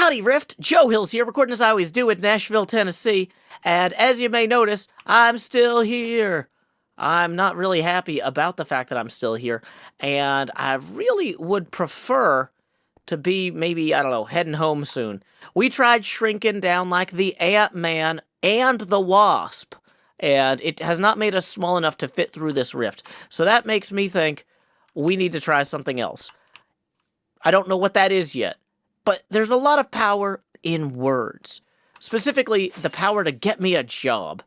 Howdy, Rift. Joe Hills here, recording as I always do in Nashville, Tennessee. And as you may notice, I'm still here. I'm not really happy about the fact that I'm still here. And I really would prefer to be maybe, I don't know, heading home soon. We tried shrinking down like the Ant-Man and the Wasp. And it has not made us small enough to fit through this rift. So that makes me think we need to try something else. I don't know what that is yet. But there's a lot of power in words. Specifically, the power to get me a job.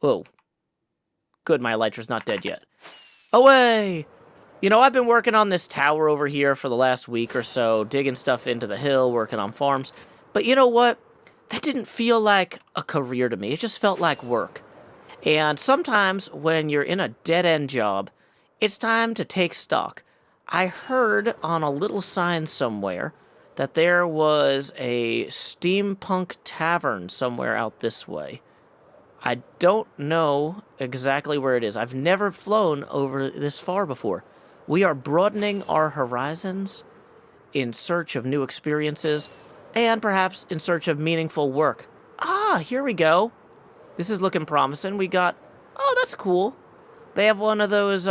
Oh. Good, my elytra's not dead yet. Away! You know, I've been working on this tower over here for the last week or so, digging stuff into the hill, working on farms. But you know what? That didn't feel like a career to me. It just felt like work. And sometimes when you're in a dead-end job, it's time to take stock. I heard on a little sign somewhere that there was a steampunk tavern somewhere out this way. I don't know exactly where it is. I've never flown over this far before. We are broadening our horizons in search of new experiences and perhaps in search of meaningful work. Ah, here we go. This is looking promising. We got... Oh, that's cool. They have one of those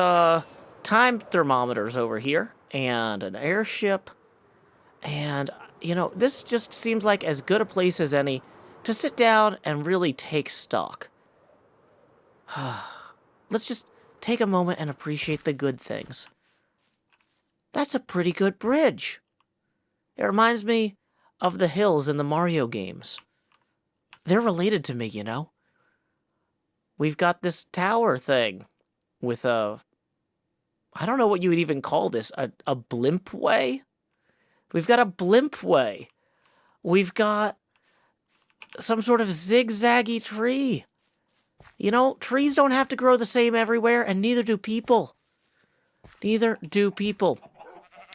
time thermometers over here and an airship. And, you know, this just seems like as good a place as any to sit down and really take stock. Let's just take a moment and appreciate the good things. That's a pretty good bridge. It reminds me of the hills in the Mario games. They're related to me, you know. We've got this tower thing with a... I don't know what you would even call this. A blimp way? We've got a blimp way. We've got some sort of zigzaggy tree. You know, trees don't have to grow the same everywhere, and neither do people. Neither do people.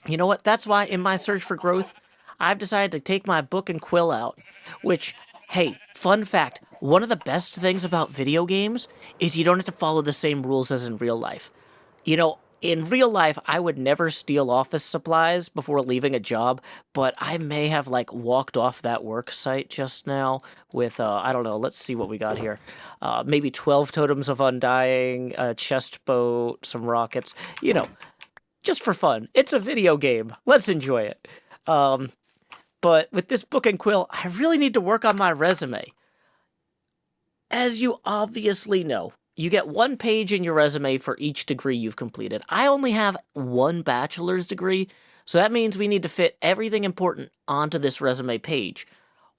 You know what? That's why in my search for growth, I've decided to take my book and quill out. Which, hey, fun fact, one of the best things about video games is you don't have to follow the same rules as in real life. You know, in real life, I would never steal office supplies before leaving a job, but I may have, like, walked off that work site just now with, I don't know, let's see what we got here. Maybe 12 totems of undying, a chest boat, some rockets, you know, just for fun. It's a video game. Let's enjoy it. But with this book and quill, I really need to work on my resume. As you obviously know, you get 1 page in your resume for each degree you've completed. I only have 1 bachelor's degree, so that means we need to fit everything important onto this resume page.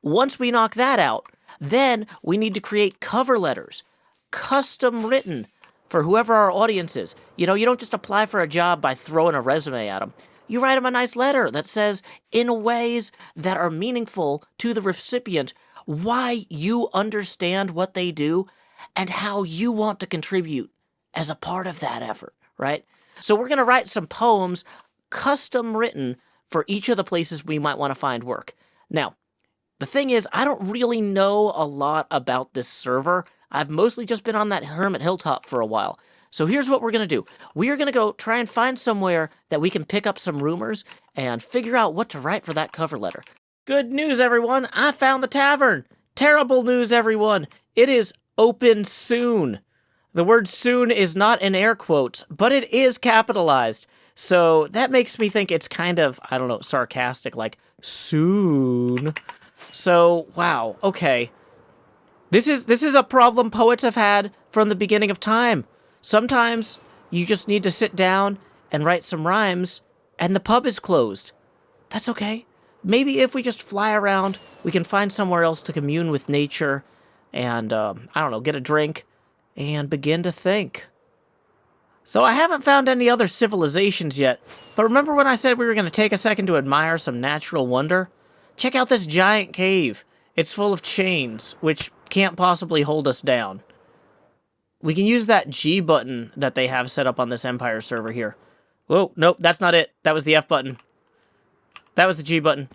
Once we knock that out, then we need to create cover letters, custom written for whoever our audience is. You know, you don't just apply for a job by throwing a resume at them. You write them a nice letter that says, in ways that are meaningful to the recipient, why you understand what they do and how you want to contribute as a part of that effort, right? So we're going to write some poems custom written for each of the places we might want to find work. Now, the thing is, I don't really know a lot about this server. I've mostly just been on that Hermit Hilltop for a while. So here's what we're going to do. We are going to go try and find somewhere that we can pick up some rumors and figure out what to write for that cover letter. Good news, everyone. I found the tavern. Terrible news, everyone. It is open soon. The word soon is not in air quotes, but it is capitalized. So that makes me think it's kind of, I don't know, sarcastic, like soon. So, wow, okay. This is a problem poets have had from the beginning of time. Sometimes you just need to sit down and write some rhymes, and the pub is closed. That's okay. Maybe if we just fly around, we can find somewhere else to commune with nature and, I don't know, get a drink and begin to think. So I haven't found any other civilizations yet, but remember when I said we were going to take a second to admire some natural wonder? Check out this giant cave. It's full of chains, which can't possibly hold us down. We can use that G button that they have set up on this Empire server here. Whoa, nope, that's not it. That was the F button. That was the G button.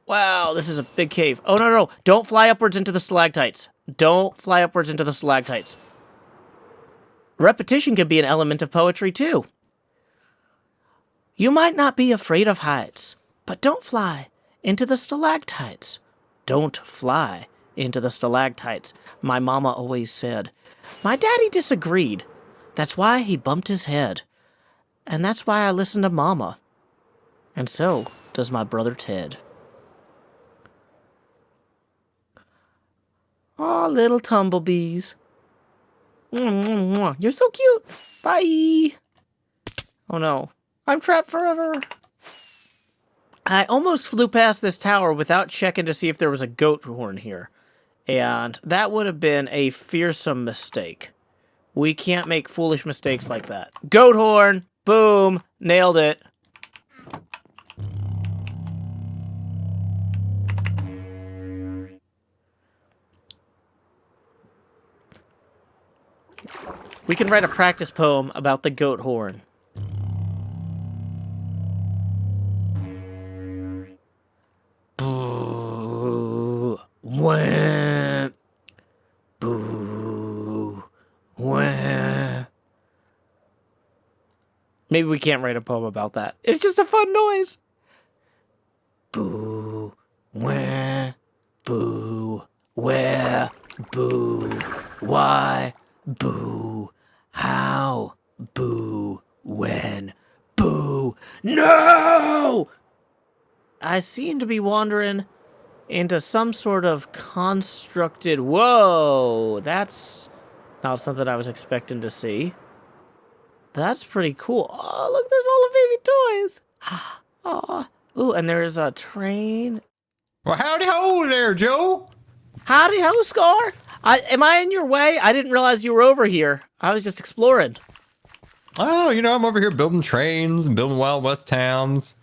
Wow, this is a big cave. Oh, no, don't fly upwards into the stalactites. Don't fly upwards into the stalactites. Repetition can be an element of poetry, too. You might not be afraid of heights, but don't fly into the stalactites. Don't fly into the stalactites, my mama always said. My daddy disagreed. That's why he bumped his head. And that's why I listen to mama. And so does my brother Ted. Aw, little tumblebees. You're so cute. Bye. Oh no, I'm trapped forever. I almost flew past this tower without checking to see if there was a goat horn here. And that would have been a fearsome mistake. We can't make foolish mistakes like that. Goat horn! Boom! Nailed it. We can write a practice poem about the goat horn. Boo! Wah! Boo! Wah! Maybe we can't write a poem about that. It's just a fun noise. Boo! Wah! Boo! Where? Boo! Why? Boo! How? Boo! When? Boo! No! I seem to be wandering into some sort of constructed... Whoa! That's not something I was expecting to see. That's pretty cool. Oh, look, there's all the baby toys. Oh, ooh, and there's a train. Well, howdy ho there, Joe. Howdy ho, Scar. Am I in your way? I didn't realize you were over here. I was just exploring. Oh, you know, I'm over here building trains and building Wild West towns.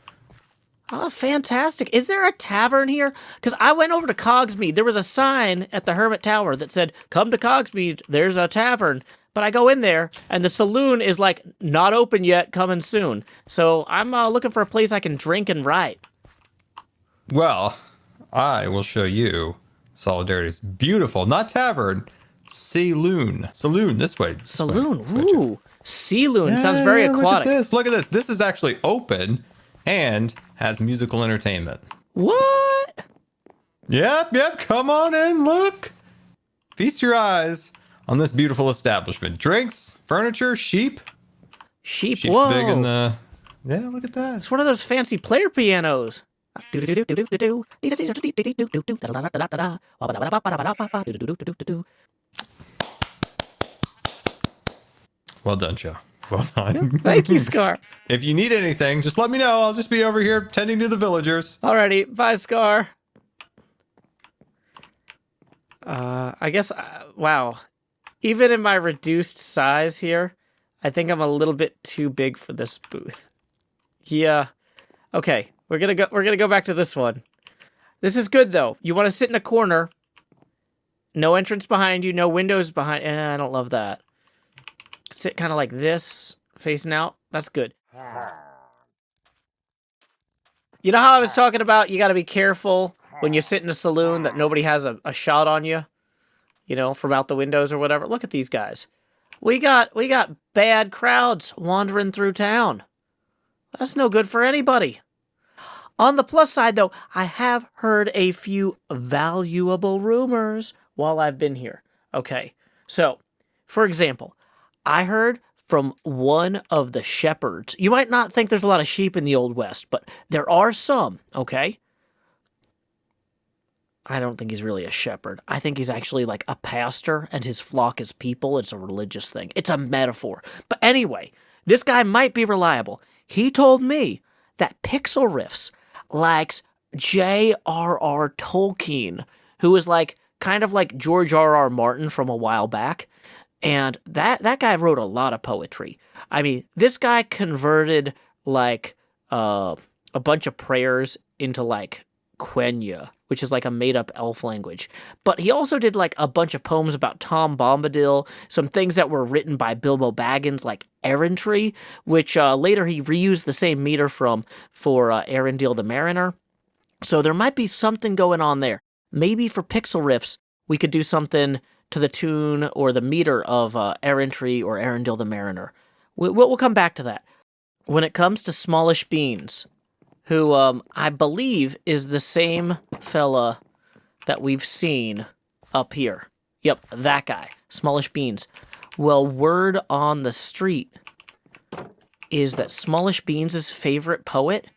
Oh, fantastic. Is there a tavern here? Because I went over to Cogsmead. There was a sign at the Hermit Tower that said, come to Cogsmead, there's a tavern. But I go in there, and the saloon is, like, not open yet, coming soon. So I'm looking for a place I can drink and write. Well, I will show you Solidarity's beautiful, not tavern, saloon. Saloon, this way. Saloon, ooh. Sealoon, sounds very aquatic. Look at this. This is actually open and has musical entertainment. What? Yep, come on in, look. Feast your eyes on this beautiful establishment. Drinks, furniture, sheep. Sheep's whoa. Big in the... Yeah, look at that. It's one of those fancy player pianos. Well done, Joe. Well done. Thank you, Scar. If you need anything, just let me know. I'll just be over here tending to the villagers. Alrighty, bye, Scar. I guess, wow. Even in my reduced size here, I think I'm a little bit too big for this booth. Yeah. Okay, we're gonna go back to this one. This is good though. You want to sit in a corner. No entrance behind you, no windows behind. I don't love that. Sit kind of like this, facing out. That's good. You know how I was talking about you got to be careful when you sit in a saloon that nobody has a shot on you? You know, from out the windows or whatever. Look at these guys. We got bad crowds wandering through town. That's no good for anybody. On the plus side, though, I have heard a few valuable rumors while I've been here. Okay, so, for example, I heard from one of the shepherds. You might not think there's a lot of sheep in the Old West, but there are some, okay? I don't think he's really a shepherd. I think he's actually like a pastor, and his flock is people. It's a religious thing. It's a metaphor. But anyway, this guy might be reliable. He told me that Pixlriffs likes J.R.R. Tolkien, who is like kind of like George R.R. Martin from a while back. And that guy wrote a lot of poetry. I mean, this guy converted like a bunch of prayers into like Quenya, which is like a made-up elf language. But he also did like a bunch of poems about Tom Bombadil, some things that were written by Bilbo Baggins, like errantry, which later he reused the same meter for Arendelle the Mariner. So there might be something going on there. Maybe for Pixlriffs, we could do something to the tune or the meter of errantry or Arendelle the Mariner. We'll come back to that. When it comes to SmallishBeans, who I believe is the same fella that we've seen up here. Yep, that guy, SmallishBeans. Well, word on the street is that SmallishBeans' favorite poet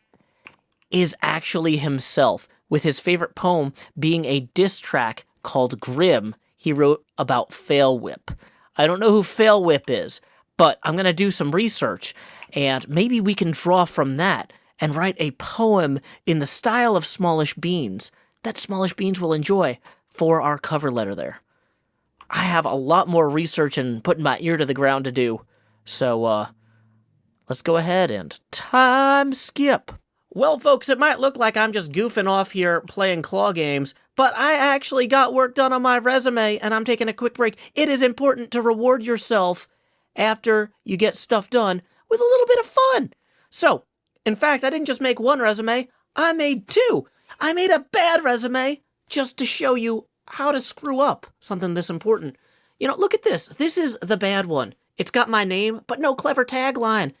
is actually himself, with his favorite poem being a diss track called Grim he wrote about Fail Whip. I don't know who Fail Whip is, but I'm going to do some research, and maybe we can draw from that and write a poem in the style of SmallishBeans that SmallishBeans will enjoy for our cover letter there. I have a lot more research and putting my ear to the ground to do, so let's go ahead and time skip. Well, folks, it might look like I'm just goofing off here playing claw games, but I actually got work done on my resume, and I'm taking a quick break. It is important to reward yourself after you get stuff done with a little bit of fun. So, in fact, I didn't just make one resume, I made two. I made a bad resume just to show you how to screw up something this important. You know, look at this. This is the bad one. It's got my name, but no clever tagline.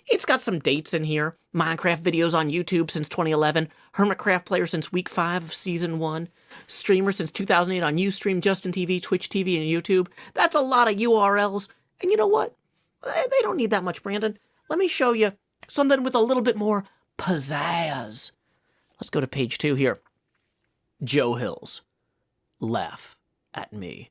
It's got some dates in here. Minecraft videos on YouTube since 2011. HermitCraft player since week 5 of season 1. Streamer since 2008 on Ustream, Justin TV, Twitch TV, and YouTube. That's a lot of URLs. And you know what? They don't need that much, Brandon. Let me show you something with a little bit more pizzazz. Let's go to page 2 here. Joe Hills. Laugh at me.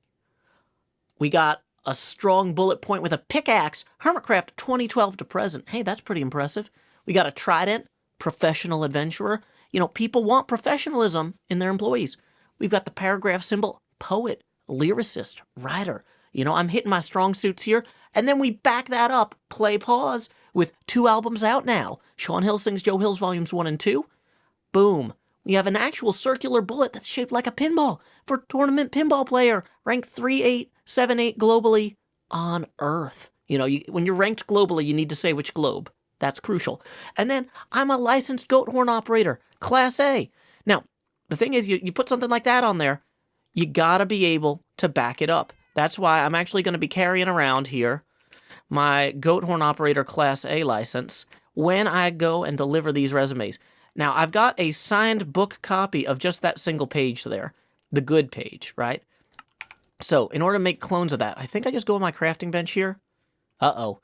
We got a strong bullet point with a pickaxe. HermitCraft 2012 to present. Hey, that's pretty impressive. We got a trident. Professional adventurer. You know, people want professionalism in their employees. We've got the paragraph symbol. Poet. Lyricist. Writer. You know, I'm hitting my strong suits here. And then we back that up. Play pause with 2 albums out now. Sean Hill sings Joe Hills Volumes 1 and 2. Boom. We have an actual circular bullet that's shaped like a pinball for tournament pinball player, ranked 3878 globally on Earth. You know, when you're ranked globally, you need to say which globe. That's crucial. And then I'm a licensed goat horn operator, Class A. Now, the thing is, you put something like that on there, you gotta be able to back it up. That's why I'm actually going to be carrying around here my goat horn operator Class A license when I go and deliver these resumes. Now, I've got a signed book copy of just that single page there, the good page, right? So, in order to make clones of that, I think I just go on my crafting bench here. Uh-oh.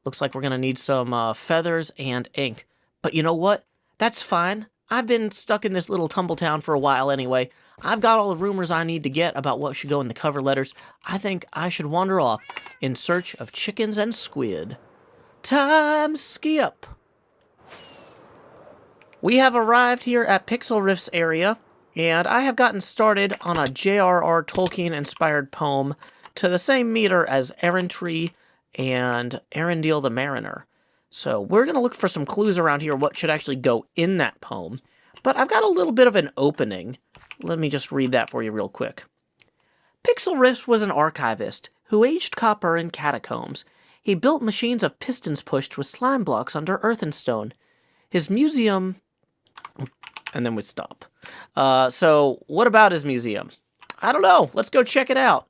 Looks like we're going to need some feathers and ink. But you know what? That's fine. I've been stuck in this little Tumbletown for a while anyway. I've got all the rumors I need to get about what should go in the cover letters. I think I should wander off in search of chickens and squid. Time skip. We have arrived here at Pixlriffs area, and I have gotten started on a J.R.R. Tolkien-inspired poem to the same meter as Errantry and Arendelle the Mariner. So we're going to look for some clues around here what should actually go in that poem. But I've got a little bit of an opening. Let me just read that for you real quick. Pixlriffs was an archivist who aged copper in catacombs. He built machines of pistons pushed with slime blocks under earth and stone. His museum... And then we stop. So what about his museum? I don't know. Let's go check it out.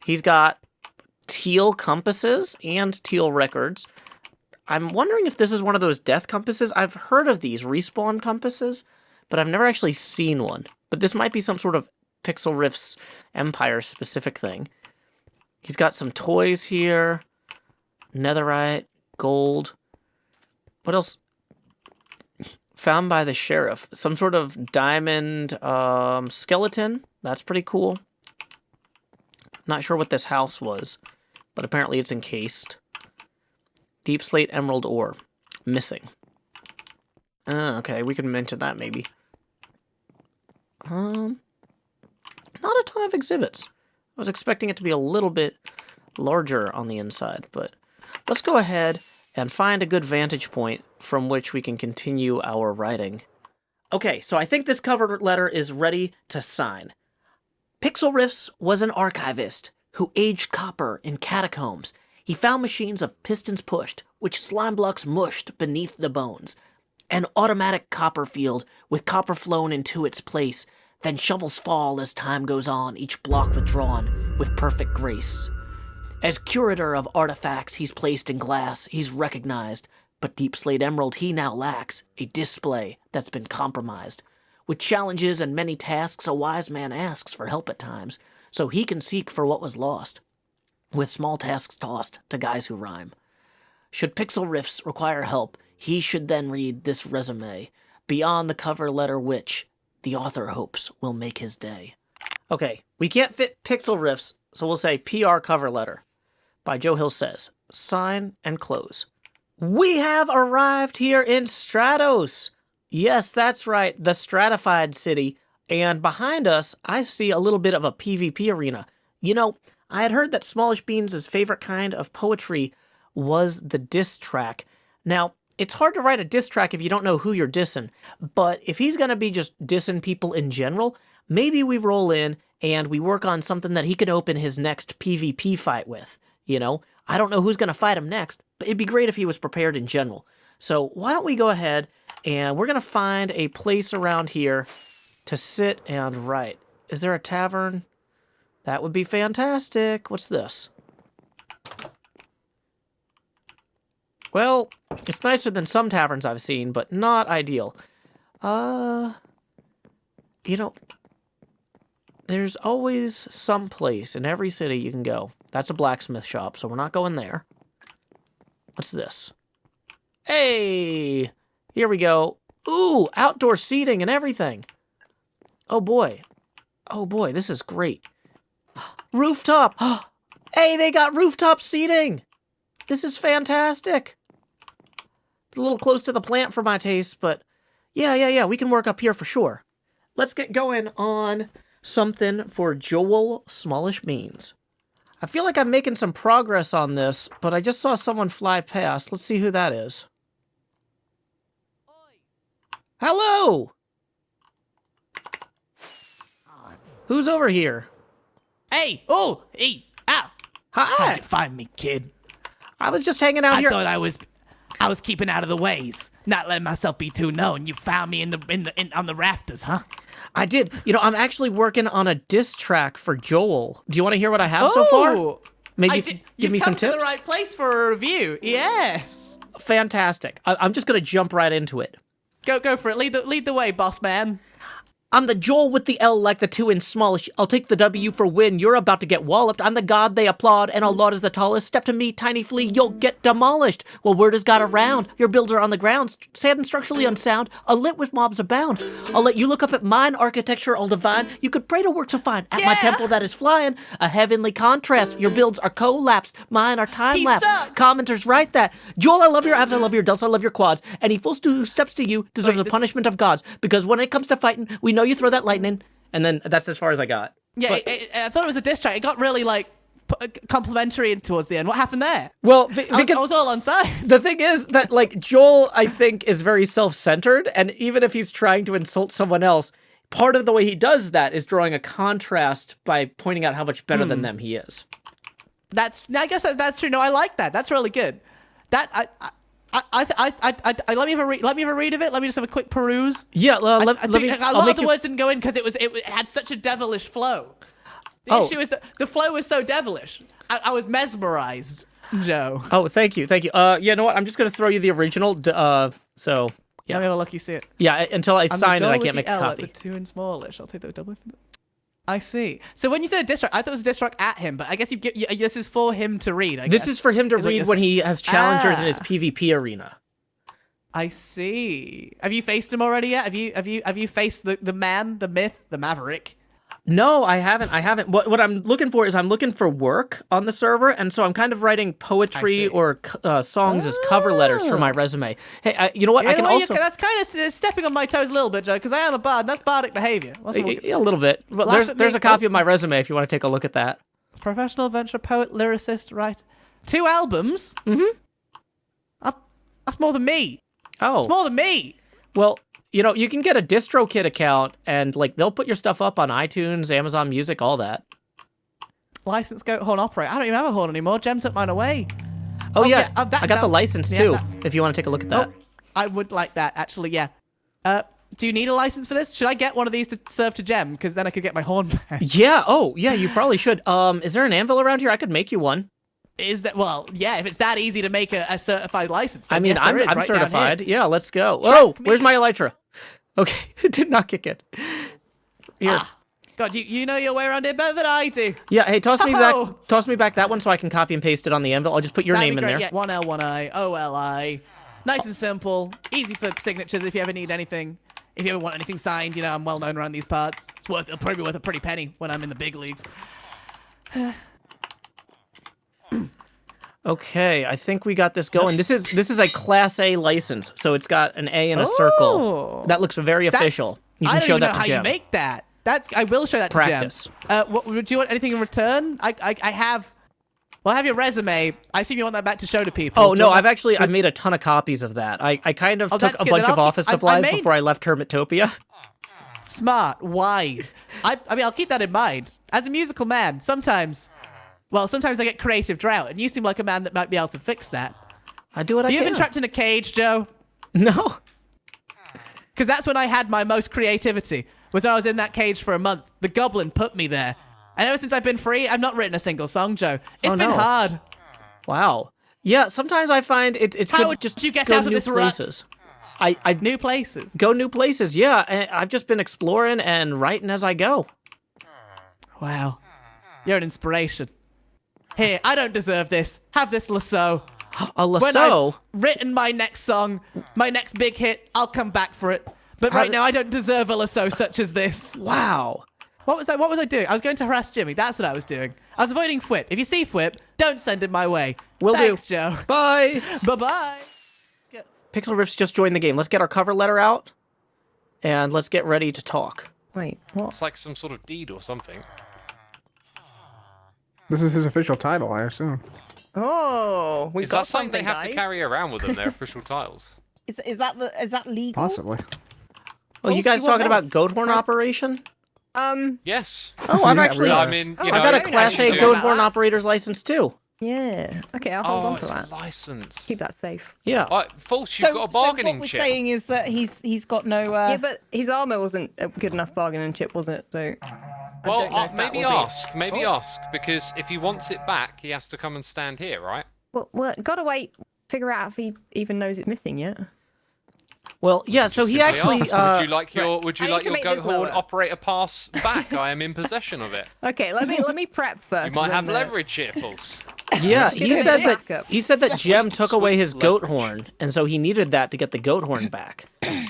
He's got teal compasses and teal records. I'm wondering if this is one of those death compasses. I've heard of these respawn compasses, but I've never actually seen one. But this might be some sort of Pixlriffs Empire specific thing. He's got some toys here. Netherite, gold. What else? Found by the sheriff. Some sort of diamond skeleton. That's pretty cool. Not sure what this house was, but apparently it's encased. Deep slate emerald ore. Missing. Okay, we can mention that maybe. Not a ton of exhibits. I was expecting it to be a little bit larger on the inside, but let's go ahead and find a good vantage point from which we can continue our writing. Okay, so I think this cover letter is ready to sign. Pixlriffs was an archivist who aged copper in catacombs. He found machines of pistons pushed, which slime blocks mushed beneath the bones. An automatic copper field with copper flown into its place. Then shovels fall as time goes on, each block withdrawn with perfect grace. As curator of artifacts he's placed in glass, he's recognized But Deep Slate Emerald he now lacks a display that's been compromised. With challenges and many tasks, a wise man asks for help at times, so he can seek for what was lost. With small tasks tossed to guys who rhyme. Should Pixlriffs require help, he should then read this resume, beyond the cover letter which the author hopes will make his day. Okay, we can't fit Pixlriffs, so we'll say PR cover letter. By Joe Hill Says, sign and close. We have arrived here in Stratos. Yes, that's right, the stratified city. And behind us, I see a little bit of a PvP arena. You know, I had heard that SmallishBeans' favorite kind of poetry was the diss track. Now, it's hard to write a diss track if you don't know who you're dissing, but if he's going to be just dissing people in general, maybe we roll in and we work on something that he can open his next PvP fight with. You know, I don't know who's going to fight him next, but it'd be great if he was prepared in general. So why don't we go ahead and we're going to find a place around here to sit and write. Is there a tavern? That would be fantastic. What's this? Well, it's nicer than some taverns I've seen, but not ideal. You know, there's always some place in every city you can go. That's a blacksmith shop, so we're not going there. What's this? Hey! Here we go. Ooh, outdoor seating and everything. Oh boy. Oh boy, this is great. Rooftop! Hey, they got rooftop seating! This is fantastic! It's a little close to the plant for my taste, but yeah, we can work up here for sure. Let's get going on something for Joel SmallishBeans. I feel like I'm making some progress on this, but I just saw someone fly past. Let's see who that is. Hello! Who's over here? Hey! Oh! Hey! Ow! Hi! How'd you find me, kid? I was just hanging out here. I thought I was keeping out of the ways, not letting myself be too known. You found me on the rafters, huh? I did. You know, I'm actually working on a diss track for Joel. Do you want to hear what I have so far? Maybe you can give me some tips? You've come to the right place for a review. Yes. Fantastic. I'm just going to jump right into it. Go for it. Lead the way, boss man. I'm the Joel with the L like the 2 in Smallish. I'll take the W for win. You're about to get walloped. I'm the god they applaud, and Allah is the tallest. Step to me, tiny flea, you'll get demolished. Well, word has got around. Your builds are on the ground, sad and structurally unsound, lit with mobs abound. I'll let you look up at mine, architecture all divine. You could pray to work to find. At my temple that is flying, a heavenly contrast. Your builds are collapsed, mine are time-lapsed. Commenters write that. Joel, I love your abs, I love your delts, I love your quads. Any fool who steps to you deserves the punishment of gods, because when it comes to fighting, we know you throw that lightning, and then that's as far as I got. Yeah, I thought it was a diss track. It got really complimentary towards the end. What happened there? Well, because I was all on side. The thing is that Joel, I think, is very self-centered, and even if he's trying to insult someone else, part of the way he does that is drawing a contrast by pointing out how much better than them he is. I guess that's true. No, I like that. That's really good. Let me have a read of it. Let me just have a quick peruse. Yeah, a lot of the words didn't go in because it had such a devilish flow. The issue is that the flow was so devilish. I was mesmerized, Joe. Oh, thank you. Yeah, you know what? I'm just gonna throw you the original. So yeah, let me have a look. You see it? Yeah, until I sign it, I can't make a copy. The 2 in Smallish. I'll take the double. I see. So when you said a diss track, I thought it was a diss track at him, but I guess this is for him to read. This is for him to read when he has challengers in his PvP arena. I see. Have you faced him already yet? Have you faced the man, the myth, the maverick? No, I haven't. What I'm looking for is I'm looking for work on the server, and so I'm kind of writing poetry or songs as cover letters for my resume. Hey, you know what? I can also... That's kind of stepping on my toes a little bit, Joe, because I am a bard, and that's bardic behavior. A little bit. Well, there's a copy of my resume if you want to take a look at that. Professional adventurer, poet, lyricist, right? 2 albums? Mm-hmm. That's more than me. Oh. It's more than me. Well... You know, you can get a DistroKid account, and they'll put your stuff up on iTunes, Amazon Music, all that. License goat horn operator. I don't even have a horn anymore. Jem took mine away. Oh yeah, I got the license too. If you want to take a look at that. I would like that actually. Yeah. Do you need a license for this? Should I get one of these to serve to Jem? Because then I could get my horn back. Yeah. Oh yeah, you probably should. Is there an anvil around here? I could make you one. Is that yeah? If it's that easy to make a certified license, then I mean, yes, there is, I'm right down certified. here. Yeah, let's go. Oh, me. where's my elytra? Okay, it did not kick in. Here. God, you know your way around here better than I do. Yeah, hey, toss me Oh. back. Toss me back that one so I can copy and paste it on the envelope. I'll just put your That'd name be in great. there. Yeah, 1L, 1I, OLI. Nice and simple. Easy for signatures if you ever need anything. If you ever want anything signed, you know, I'm well known around these parts. It'll probably be worth a pretty penny when I'm in the big leagues. Okay, I think we got this going. This is a Class A license, so it's got an A and a circle. That looks very official. You can I don't show even that know to how Jem. you make that. I will show that Practice. to Jem. Do you want anything in return? I have. Well, I have your resume. I assume you want that back to show to people. Oh no, I've made a ton of copies of that. I kind of took that's a good. bunch Then of I'll office keep- supplies I made- before I left Hermitopia. Smart, wise. I mean, I'll keep that in mind. As a musical man, sometimes I get creative drought, and you seem like a man that might be able to fix that. I do what I You can. been trapped in a cage, Joe? No. Because that's when I had my most creativity. Was when I was in that cage for a month. The goblin put me there. And ever since I've been free, I've not written a single song, Joe. It's been no. hard. Wow. Yeah, sometimes I find it's How good would to just you get go out of new this rut? places. I New places. go new places. Yeah, and I've just been exploring and writing as I go. Wow. You're an inspiration. Here, I don't deserve this. Have this lasso. A When lasso. I've written my next song, my next big hit, I'll come back for it. But How right did- now, I don't deserve a lasso such as this. Wow. What was I doing? I was going to harass Jimmy. That's what I was doing. I was avoiding Whip. If you see Whip, don't send him my way. Will do. Thanks, Joe. Bye. Bye-bye. Pixlriffs just joined the game. Let's get our cover letter out, and let's get ready to talk. Wait, what? It's like some sort of deed or something. This is his official title, I assume. Oh, we Is got that something they have guys. to carry around with them, their official titles? Is that legal? Possibly. Oh, you do guys you want talking about this? goat horn operation? Yes. Oh, I'm Yeah, actually. really. I mean, you know, I got a very Class nice. A You do goat that. horn operator's license too. Yeah. Okay, I'll hold Oh, on to it's a that. license. Keep that safe. Yeah. False, you've got a bargaining so what we're chip. saying is that he's got no. Yeah, but his armor wasn't a good enough bargaining chip, was it? So. I Well, don't know if that maybe will be- ask. Maybe ask, because if he wants it back, he has to come and stand here, right? Well, gotta wait. Figure out if he even knows it's missing yet. Well, yeah. So he Simply actually. ask. Would you like your I need to make goat this horn lower. operator pass back? I am in possession of it. Okay, let me prep first. You might and have then, leverage here, False. Yeah, Give he it a said that backup. Jem took away his Sweet goat leverage. horn, and so he needed that to get the goat horn back. That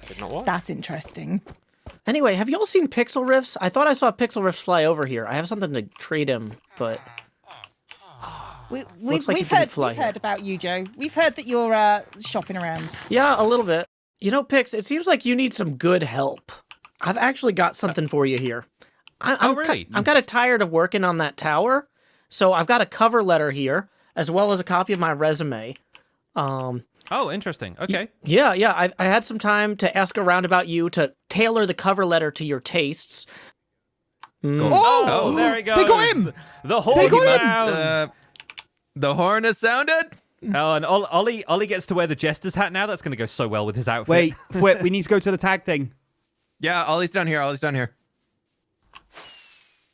did not work. That's interesting. Anyway, have you all seen Pixlriffs? I thought I saw Pixlriffs fly over here. I have something to trade him, but We've Looks like he we've didn't heard fly we've here. heard about you, Joe. We've heard that you're shopping around. yeah, a little bit. You know, Pix, it seems like you need some good help. I've actually got something for you here. I'm really? I'm kind of tired of working on that tower, so I've got a cover letter here, as well as a copy of my resume. Oh, interesting. Okay. Yeah, I had some time to ask around about you to tailor the cover letter to your tastes. Oh, there he goes. They got him! The horn They got him! sounds. The horn has sounded. Oh, and Ollie gets to wear the jester's hat now. That's going to go so well with his outfit. Wait, Whip, we need to go to the tag thing. Yeah, Ollie's down here. Ollie's down here.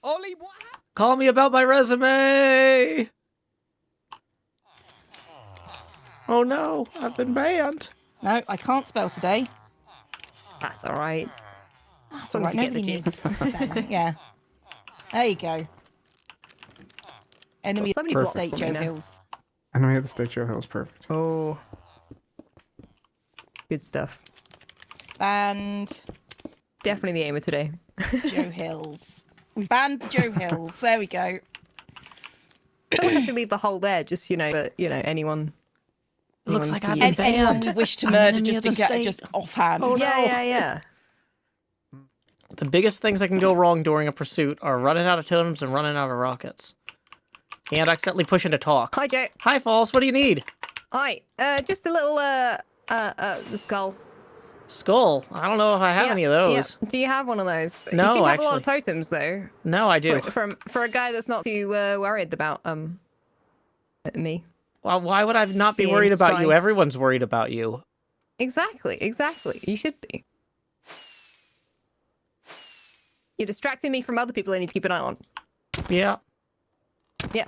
Ollie, what? Call me about my resume. Oh no, I've been banned. No, I can't spell today. That's all right. That's As long all as right. you get the Nobody needs gist. spelling. Yeah. There you go. Enemy somebody of the blocked state, for me Joe now. Hills. I know he had the state Joe Hill's perfect. Oh. Good stuff. And Definitely the aim of today. Joe Hills. We banned Joe Hills. There we go. I don't think I should leave the hole there, just, but, anyone. Looks anyone like can I've use been it. Anyone banned. who wish to I'm murder enemy just of the in state. just offhand. Oh, no. Yeah. The biggest things that can go wrong during a pursuit are running out of totems and running out of rockets. And accidentally pushing to talk. Hi, Joe. Hi, False. What do you need? Hi. Just a little, the skull. Skull. I don't know if I have Yeah, any of those. Yeah. Do you have one of those? No, you seem to have a lot actually. of totems, though. No, I do. For a guy that's not too worried about me. Well, why would I not be Being worried about you? spy. Everyone's worried about you. Exactly. You should be. You're distracting me from other people I need to keep an eye on. Yeah. Yeah.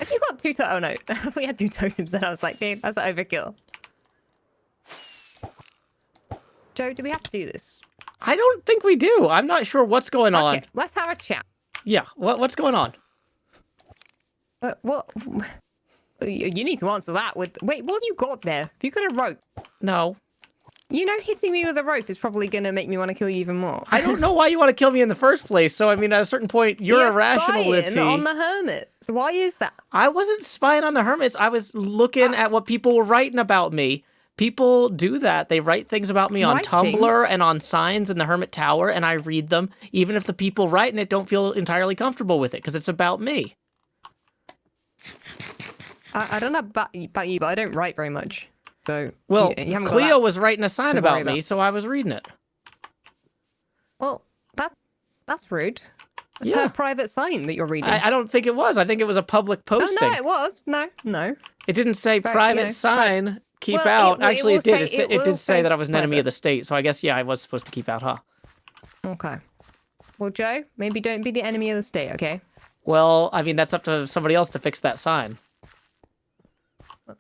If you got 2 oh no, if we had 2 totems, then I was like, dude, that's overkill. Joe, do we have to do this? I don't think we do. I'm not sure what's going on. Okay, let's have a chat. Yeah, what's going on? What? You need to answer that with... Wait, what have you got there? Have you got a rope? No. You know hitting me with a rope is probably going to make me want to kill you even more. I don't know why you want to kill me in the first place. So, I mean, at a certain point, you're irrational, Spying on the hermit. So why is that? I wasn't spying on the hermits. I was looking at what people were writing about me. People do that. They write things about me on Tumblr and on signs in the Hermit Tower, and I read them, even if the people writing it don't feel entirely comfortable with it, because it's about me. I don't know about you, but I don't write very much. So, well, you haven't got Cleo that was writing a sign to worry about me, about. so I was reading it. Well, that's rude. It's Yeah. her private sign that you're reading. I don't think it was. I think it was a public posting. No, it was. No. It didn't say But, private you know, sign, keep well, out. it Actually, will it did. say- It will did say say that I was an enemy of private. the state, so I guess, yeah, I was supposed to keep out, huh? Okay. Well, Joe, maybe don't be the enemy of the state, okay? Well, I mean, that's up to somebody else to fix that sign. I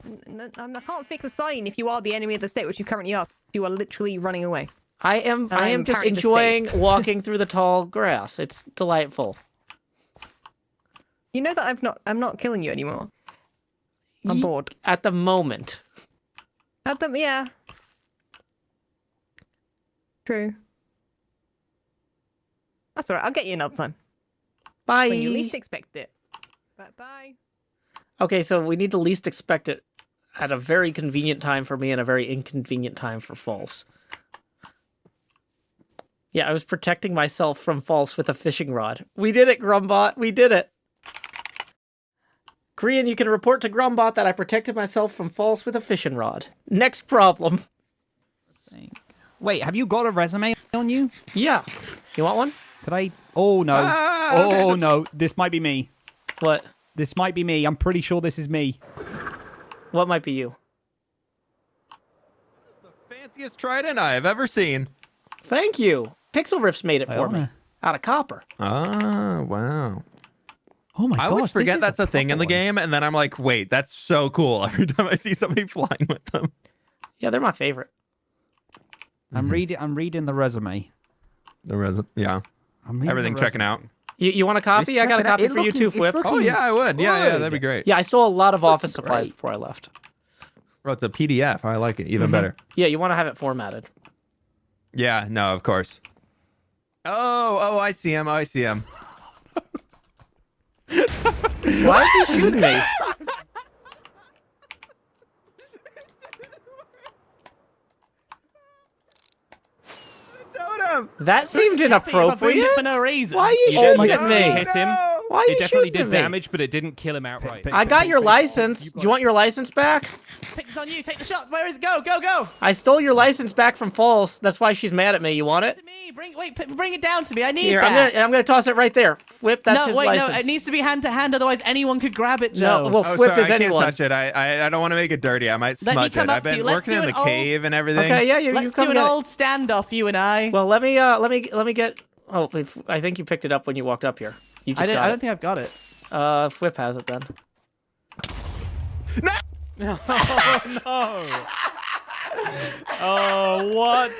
can't fix a sign if you are the enemy of the state, which you currently are. You are literally running away. I am I'm just carrying the enjoying state. walking through the tall grass. It's delightful. You know that I'm not killing you anymore. I'm bored. At the moment. Yeah. True. That's alright, I'll get you another time. Bye. When you least expect it. Bye. Okay, so we need to least expect it at a very convenient time for me and a very inconvenient time for False. Yeah, I was protecting myself from False with a fishing rod. We did it, Grumbot. We did it. Korean, you can report to Grumbot that I protected myself from False with a fishing rod. Next problem. Wait, have you got a resume on you? Yeah. You want one? Could I? Oh no! Oh no! This might be me. What? This might be me. I'm pretty sure this is me. What might be you? Fanciest trident I've ever seen. Thank you. Pixlriffs made it for me. Out of copper. Ah, wow. Oh my god! I always forget that's a thing in the game, and then I'm like, wait, that's so cool every time I see somebody flying with them. Yeah, they're my favorite. I'm reading the resume. Yeah. Everything checking out. You want a copy? I got a copy for you too, Flip. Oh, yeah, I would. Yeah, that'd be great. Yeah, I stole a lot of office supplies before I left. Bro, it's a PDF. I like it even better. Yeah, you want to have it formatted. Yeah, no, of course. Oh, I see him. I see him. Why is he shooting me? Totem! That seemed I boomed inappropriate. it for no reason. Why are you It shooting at definitely me? hit him. Why are you It definitely shooting at did me? damage, but it didn't kill him outright. I got your license. Do you want your license back? Picks on you. Take the shot. Where is it? Go. I stole your license back from False. That's why she's mad at me. You want it? To me. Bring it down to me. I need Here, that. I'm gonna toss it right there. Flip, that's his license. No, it needs to be hand to hand, otherwise anyone could grab it, Joe. No, well, Oh, Flip sorry, is I anyone. can't touch it. I don't want to make it dirty. I might Let me smudge come it. up I've to been you. Let's working do in an the old- cave and everything. Okay, yeah, you Let's come do an get it. old standoff, you and I. Well, let me get. Oh, I think you picked it up when you walked up here. You just I got don't think I've got it. it. Flip has it then. No! Oh, what?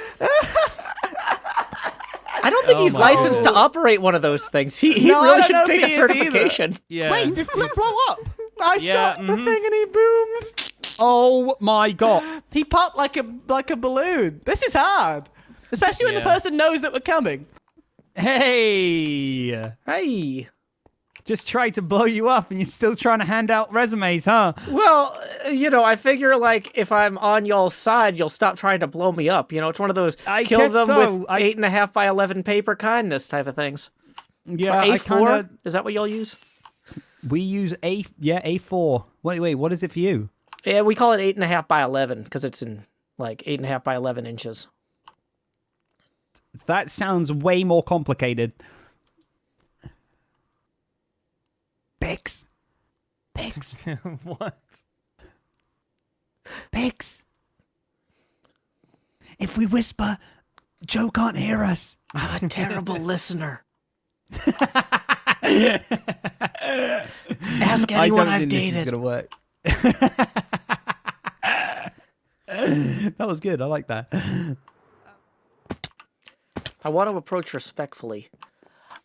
I don't think Oh he's my licensed to goodness. operate one of those things. He No, I really don't should know if take a he is either. certification. Yeah. Wait, did Flip blow up? I Yeah, shot the thing and he boomed. Oh my god! He popped like a balloon. This is hard, especially when the Yeah. person knows that we're coming. Hey! Hey. Just tried to blow you up, and you're still trying to hand out resumes, huh? Well, I figure, like, if I'm on y'all's side, you'll stop trying to blow me up. It's one of those I kill guess them so. with 8.5 by 11 paper kindness type of things. Yeah, Or I A4? kinda... Is that what y'all use? We use A4. Wait, what is it for you? Yeah, we call it 8.5 by 11 because it's in, like, 8.5 by 11 inches. That sounds way more complicated. Pix. What? Pix. If we whisper, Joe can't hear us. I'm a terrible listener. Ask I anyone don't I've think this is dated. gonna work. That was good. I like that. I want to approach respectfully.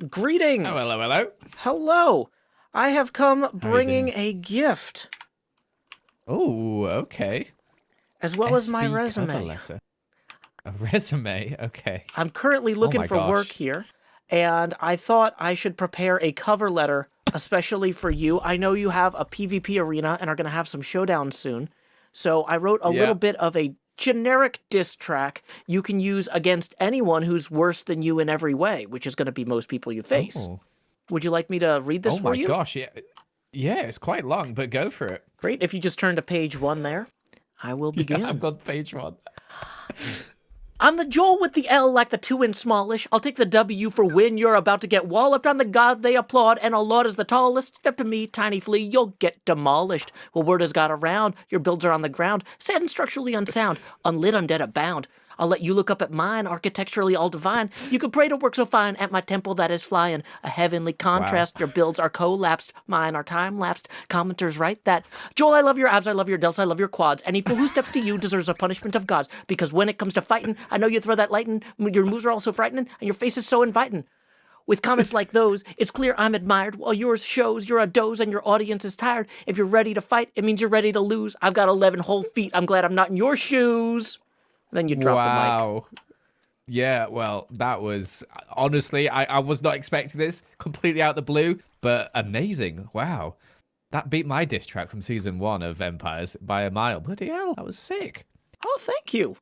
Greetings. Oh, hello, hello. Hello. I have come you bringing doing? a gift, Oh, okay. as well as my SB cover resume. letter. A resume, okay. I'm currently looking my for work gosh. here, and I thought I should prepare a cover letter, especially for you. I know you have a PvP arena and are going to have some showdowns soon, so I wrote a Yeah. little bit of a generic diss track you can use against anyone who's worse than you in every way, which is going to be most people you face. Oh, Would you like me to read this oh for my you? gosh, yeah. Yeah, it's quite long, but go for it. Great. If you just turn to page 1 there, I will begin. Yeah, I've got page 1. I'm the Joel with the L like the 2 in Smallish. I'll take the W for win. You're about to get walloped. I'm the God they applaud, and Allah is the tallest. Step to me, tiny flea, you'll get demolished. Well, word has got around. Your builds are on the ground. Sad and structurally unsound. Unlit, undead, abound. I'll let you look up at mine, architecturally all divine. You could pray to work so fine at my temple that is flying. A heavenly contrast. Your builds are collapsed. Mine are time-lapsed. Commenters write that. Joel, I love your abs, I love your delts, I love your quads. Any fool who steps to you deserves a punishment of gods. Because when it comes to fighting, I know you throw that lightning. Your moves are all so frightening, and your face is so inviting. With comments like those, it's clear I'm admired, while yours shows you're a doze and your audience is tired. If you're ready to fight, it means you're ready to lose. I've got 11 whole feet. I'm glad I'm not in your shoes. Then you drop the mic. Wow. Yeah, well, that was honestly, I was not expecting this, completely out of the blue, but amazing. Wow. That beat my diss track from season 1 of Empires by a mile. Bloody hell, that was sick. Oh, thank you.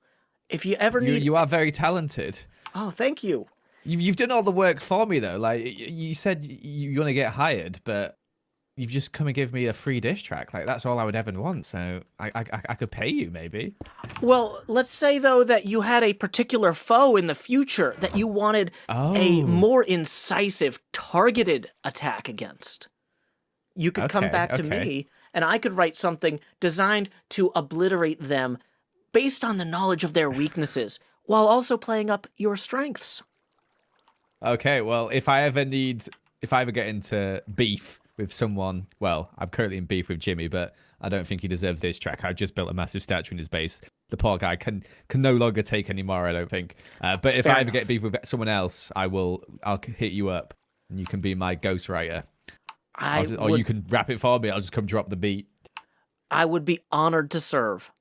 If you ever need... You are very talented. Oh, thank you. You've done all the work for me, though. Like, you said you want to get hired, but you've just come and give me a free diss track. Like, that's all I would ever want, so I could pay you, maybe. Well, let's say, though, that you had a particular foe in the future that you wanted a more incisive, targeted attack against. You could come back to me, and I could write something designed to obliterate them based on the knowledge of their weaknesses, while also playing up your strengths. Okay, well, if I ever get into beef with someone, well, I'm currently in beef with Jimmy, but I don't think he deserves this track. I've just built a massive statue in his base. The poor guy can no longer take any more, I don't think. But if I ever get beef with someone else, I'll hit you up, and you can be my ghostwriter. Or you can rap it for me. I'll just come drop the beat. I would be honored to serve.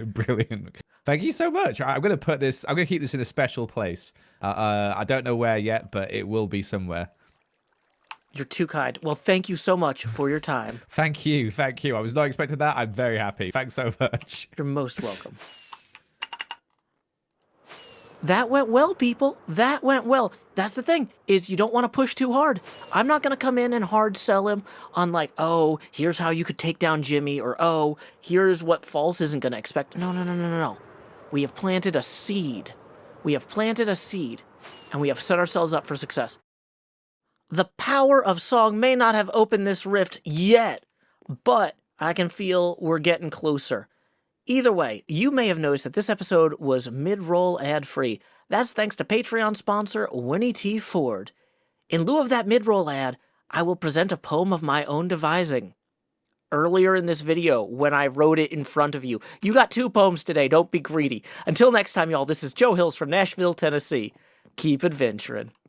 Brilliant. Thank you so much. I'm going to keep this in a special place. I don't know where yet, but it will be somewhere. You're too kind. Well, thank you so much for your time. Thank you. I was not expecting that. I'm very happy. Thanks so much. You're most welcome. That went well, people. That went well. That's the thing, is you don't want to push too hard. I'm not going to come in and hard sell him on like, oh, here's how you could take down Jimmy, or oh, here's what False isn't going to expect. No. We have planted a seed. We have planted a seed, and we have set ourselves up for success. The power of song may not have opened this rift yet, but I can feel we're getting closer. Either way, you may have noticed that this episode was mid-roll ad-free. That's thanks to Patreon sponsor Winnie T. Ford. In lieu of that mid-roll ad, I will present a poem of my own devising. Earlier in this video, when I wrote it in front of you, you got 2 poems today, don't be greedy. Until next time, y'all, this is Joe Hills from Nashville, Tennessee. Keep adventuring.